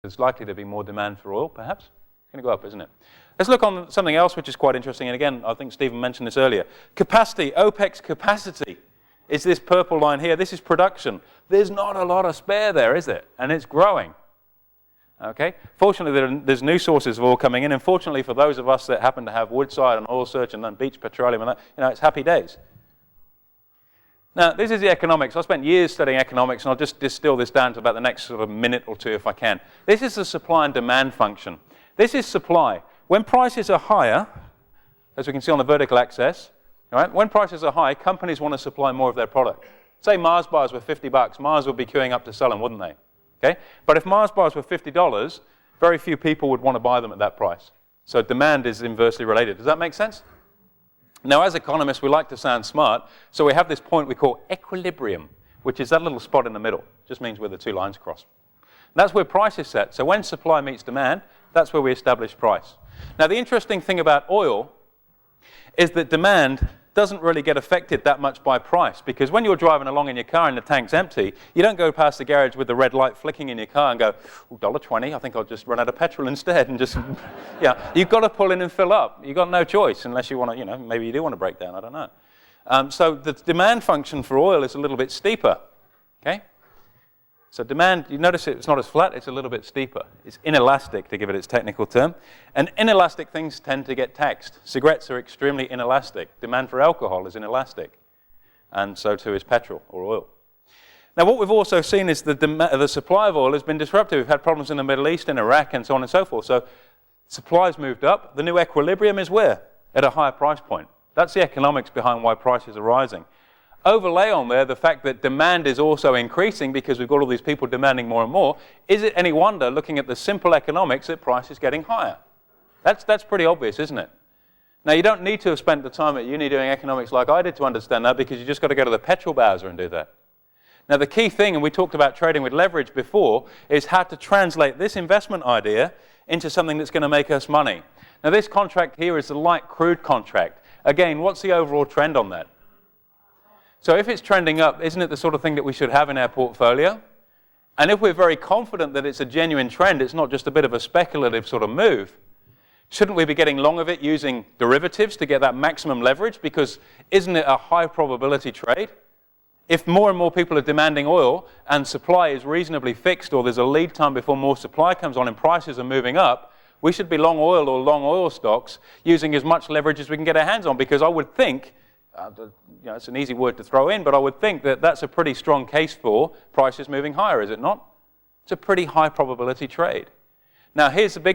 there's likely to be more demand for oil, perhaps. It's going to go up, isn't it? Let's look on something else which is quite interesting, and again, I think Stephen mentioned this earlier. Capacity, OPEC's capacity is this purple line here. This is production. There's not a lot of spare there, is it? And it's growing. Okay? Fortunately, there's new sources of oil coming in, and fortunately for those of us that happen to have Woodside and Oil Search and then Beach Petroleum and that, it's happy days. Now, this is the economics. I spent years studying economics, and I'll just distill this down to about the next sort of minute or two if I can. This is the supply and demand function. This is supply. When prices are higher, as we can see on the vertical axis, right, when prices are high, companies want to supply more of their product. Say Mars bars were $50, Mars would be queuing up to sell them, wouldn't they? Okay? But if Mars bars were $50, very few people would want to buy them at that price. So demand is inversely related. Does that make sense? Now, as economists, we like to sound smart, so we have this point we call equilibrium, which is that little spot in the middle. It just means where the two lines cross. And that's where price is set. So when supply meets demand, that's where we establish price. Now, the interesting thing about oil is that demand doesn't really get affected that much by price, because when you're driving along in your car and the tank's empty, you don't go past the garage with the red light flicking in your car and go, $1.20, I think I'll just run out of petrol instead, and just, you've got to pull in and fill up. You've got no choice unless you want to, maybe you do want to break down, I don't know. So the demand function for oil is a little bit steeper, okay? So demand, you notice it's not as flat, it's a little bit steeper. It's inelastic, to give it its technical term. And inelastic things tend to get taxed. Cigarettes are extremely inelastic. Demand for alcohol is inelastic. And so too is petrol or oil. Now what we've also seen is the supply of oil has been disrupted. We've had problems in the Middle East, in Iraq, and so on and so forth. So supply's moved up. The new equilibrium is where? At a higher price point. That's the economics behind why prices are rising. Overlay on there the fact that demand is also increasing because we've got all these people demanding more and more. Is it any wonder, looking at the simple economics, that price is getting higher? That's pretty obvious, isn't it? Now, you don't need to have spent the time at uni doing economics like I did to understand that, because you just got to go to the petrol browser and do that. Now, the key thing, and we talked about trading with leverage before, is how to translate this investment idea into something that's going to make us money. Now, this contract here is the light crude contract. Again, what's the overall trend on that? So if it's trending up, isn't it the sort of thing that we should have in our portfolio? And if we're very confident that it's a genuine trend, it's not just a bit of a speculative sort of move, shouldn't we be getting long of it using derivatives to get that maximum leverage? Because isn't it a high probability trade? If more and more people are demanding oil and supply is reasonably fixed, or there's a lead time before more supply comes on and prices are moving up, we should be long oil or long oil stocks using as much leverage as we can get our hands on, because I would think, it's an easy word to throw in, but I would think that that's a pretty strong case for prices moving higher, is it not? It's a pretty high probability trade. Now, here's the big